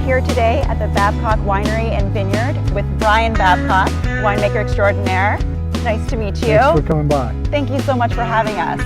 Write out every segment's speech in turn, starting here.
here today at the Babcock Winery and Vineyard with Bryan Babcock, winemaker extraordinaire. Nice to meet you. Thanks for coming by. Thank you so much for having us.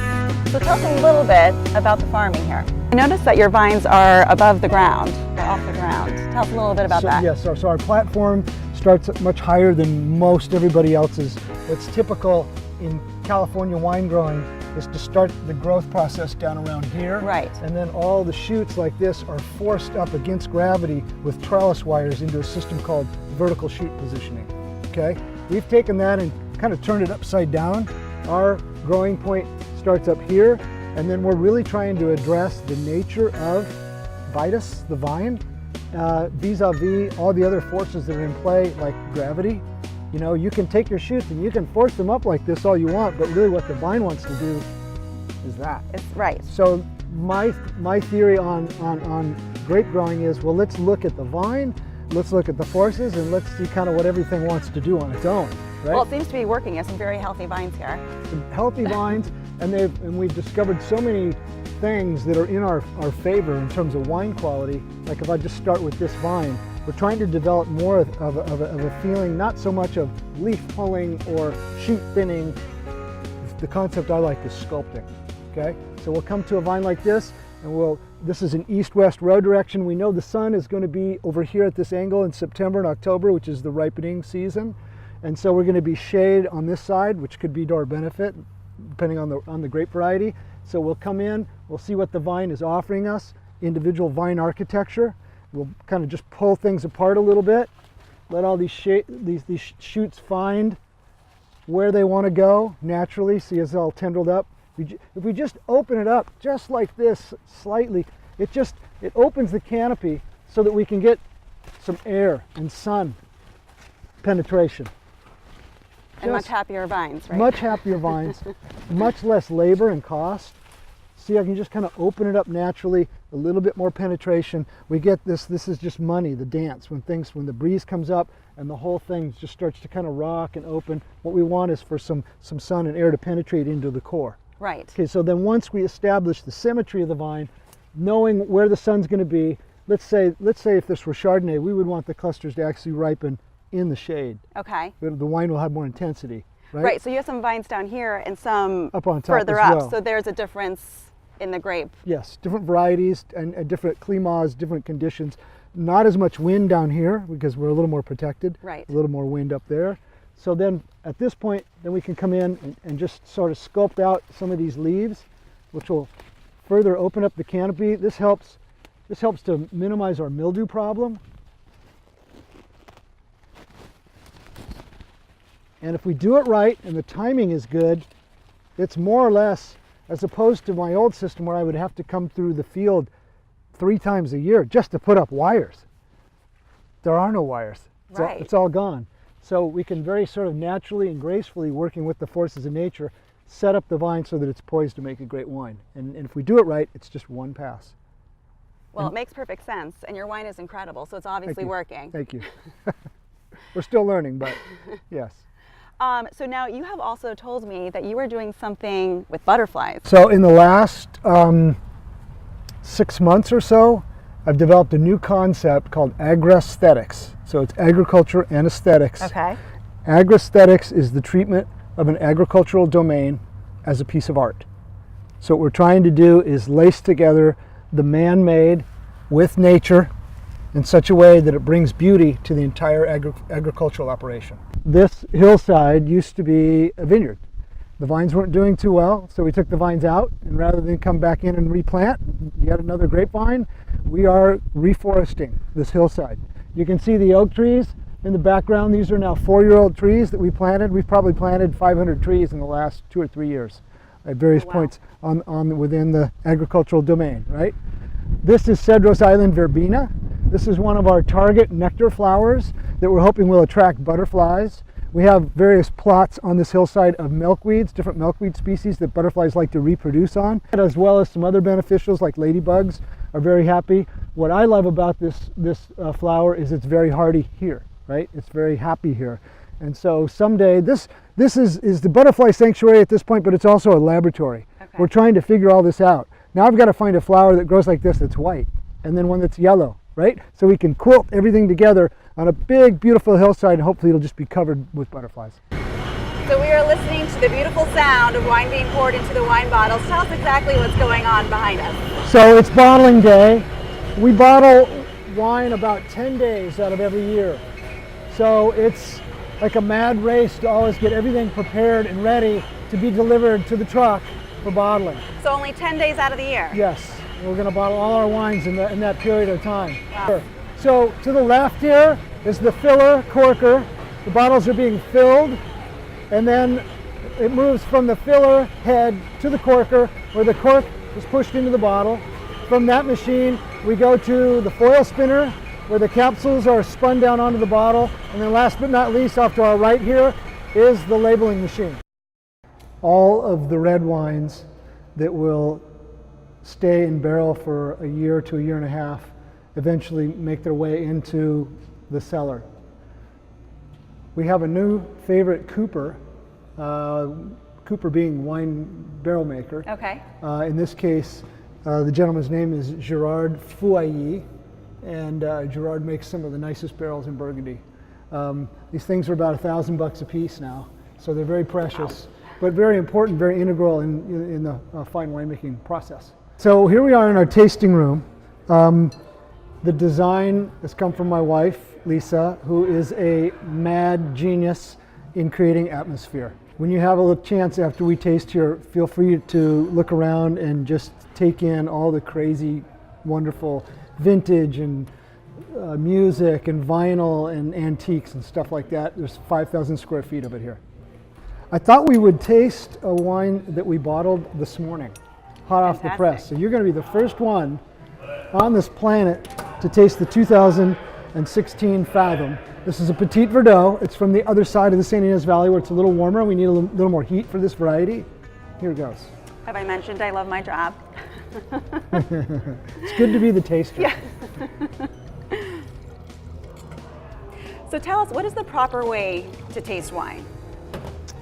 So tell us a little bit about the farming here. I noticed that your vines are above the ground, or off the ground. Tell us a little bit about that. Yes, so our platform starts much higher than most everybody else's. What's typical in California wine growing is to start the growth process down around here. Right. And then all the shoots like this are forced up against gravity with trellis wires into a system called vertical shoot positioning. Okay? We've taken that and kind of turned it upside down. Our growing point starts up here, and then we're really trying to address the nature of vitis, the vine, vis-a-vis all the other forces that are in play, like gravity. You know, you can take your shoots and you can force them up like this all you want, but really what the vine wants to do is that. It's right. So my theory on grape growing is, well, let's look at the vine, let's look at the forces, and let's see kind of what everything wants to do on its own. Right? Well, it seems to be working. You have some very healthy vines here. Some healthy vines, and we've discovered so many things that are in our favor in terms of wine quality. Like if I just start with this vine, we're trying to develop more of a feeling, not so much of leaf pulling or shoot thinning. The concept I like is sculpting, okay? So we'll come to a vine like this, and this is an east-west row direction. We know the sun is going to be over here at this angle in September and October, which is the ripening season. And so we're going to be shade on this side, which could be to our benefit, depending on the grape variety. So we'll come in, we'll see what the vine is offering us, individual vine architecture. We'll kind of just pull things apart a little bit, let all these shoots find where they want to go naturally. See, it's all tendrilled up. If we just open it up just like this slightly, it opens the canopy so that we can get some air and sun penetration. And much happier vines, right? Much happier vines, much less labor and cost. See, I can just kind of open it up naturally, a little bit more penetration. We get this is just money, the dance, when the breeze comes up and the whole thing just starts to kind of rock and open. What we want is for some sun and air to penetrate into the core. Right. Okay, so then once we establish the symmetry of the vine, knowing where the sun's going to be, let's say if this were Chardonnay, we would want the clusters to actually ripen in the shade. Okay. The wine will have more intensity, right? Right, so you have some vines down here and some up on top further as up, well. so there's a difference in the grape. Yes, different varieties and different climates, different conditions. Not as much wind down here because we're a little more protected. Right. A little more wind up there. So then at this point, then we can come in and just sort of sculpt out some of these leaves, which will further open up the canopy. This helps to minimize our mildew problem. And if we do it right and the timing is good, it's more or less, as opposed to my old system where I would have to come through the field 3 times a year just to put up wires. There are no wires. It's all gone. So we can very sort of naturally and gracefully, working with the forces of nature, set up the vine so that it's poised to make a great wine. And if we do it right, it's just one pass. Well, it makes perfect sense, and your wine is incredible, so it's obviously working. Thank you. We're still learning, but yes. So now you have also told me that you are doing something with butterflies. So in the last 6 months or so, I've developed a new concept called agri-aesthetics. So it's agriculture and aesthetics. Okay. Agri-aesthetics is the treatment of an agricultural domain as a piece of art. So what we're trying to do is lace together the man-made with nature in such a way that it brings beauty to the entire agricultural operation. This hillside used to be a vineyard. The vines weren't doing too well, so we took the vines out, and rather than come back in and replant yet another grapevine, we are reforesting this hillside. You can see the oak trees in the background. These are now 4-year-old trees that we planted. We've probably planted 500 trees in the last 2 or 3 years at various points within the agricultural domain, right? This is Cedros Island verbena. This is one of our target nectar flowers that we're hoping will attract butterflies. We have various plots on this hillside of milkweeds, different milkweed species that butterflies like to reproduce on, as well as some other beneficials like ladybugs are very happy. What I love about this flower is it's very hardy here, right? It's very happy here. And so someday, this is the butterfly sanctuary at this point, but it's also a laboratory. Okay. We're trying to figure all this out. Now I've got to find a flower that grows like this that's white, and then one that's yellow, right? So we can quilt everything together on a big, beautiful hillside, and hopefully it'll just be covered with butterflies. So we are listening to the beautiful sound of wine being poured into the wine bottles. Tell us exactly what's going on behind us. So it's bottling day. We bottle wine about 10 days out of every year. So it's like a mad race to always get everything prepared and ready to be delivered to the truck for bottling. So only 10 days out of the year? Yes, we're going to bottle all our wines in that period of time. Wow. So to the left here is the filler corker. The bottles are being filled, and then it moves from the filler head to the corker, where the cork is pushed into the bottle. From that machine, we go to the foil spinner, where the capsules are spun down onto the bottle. And then last but not least, off to our right here, is the labeling machine. All of the red wines that will stay in barrel for a year to a year and a half eventually make their way into the cellar. We have a new favorite Cooper, Cooper being wine barrel maker. Okay. In this case, the gentleman's name is Gerard Fouailly, and Gerard makes some of the nicest barrels in Burgundy. These things are about $1,000 a piece now, so they're very precious, but very important, very integral in the fine winemaking process. So here we are in our tasting room. The design has come from my wife, Lisa, who is a mad genius in creating atmosphere. When you have a little chance after we taste here, feel free to look around and just take in all the crazy, wonderful vintage and music and vinyl and antiques and stuff like that. There's 5,000 square feet of it here. I thought we would taste a wine that we bottled this morning, hot off the press. So you're going to be the first one on this planet to taste the 2016 Fathom. This is a Petit Verdot. It's from the other side of the St. Ines Valley, where it's a little warmer. We need a little more heat for this variety. Here it goes. Have I mentioned I love my job? It's good to be the taster. Yeah. So tell us, what is the proper way to taste wine?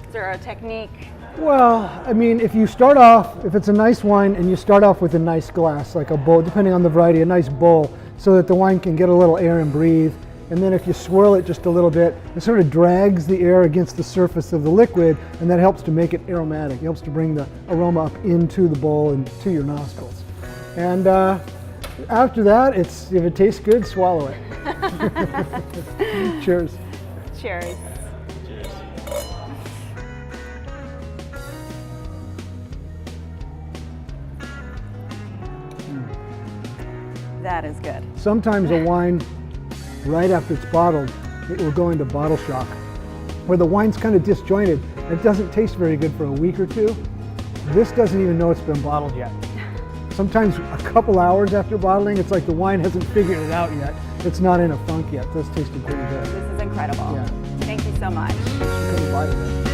Is there a technique? Well, I mean, if you start off, if it's a nice wine and you start off with a nice glass, like a bowl, depending on the variety, a nice bowl, so that the wine can get a little air and breathe. And then if you swirl it just a little bit, it sort of drags the air against the surface of the liquid, and that helps to make it aromatic. It helps to bring the aroma up into the bowl and to your nostrils. And after that, if it tastes good, swallow it. Cheers. Cheers. That is good. Sometimes a wine, right after it's bottled, it will go into bottle shock, where the wine's kind of disjointed. It doesn't taste very good for a week or two. This doesn't even know it's been bottled yet. Sometimes a couple hours after bottling, it's like the wine hasn't figured it out yet. It's not in a funk yet. That's tasting pretty good. This is incredible. Yeah. Thank you so much. Thanks for coming by today.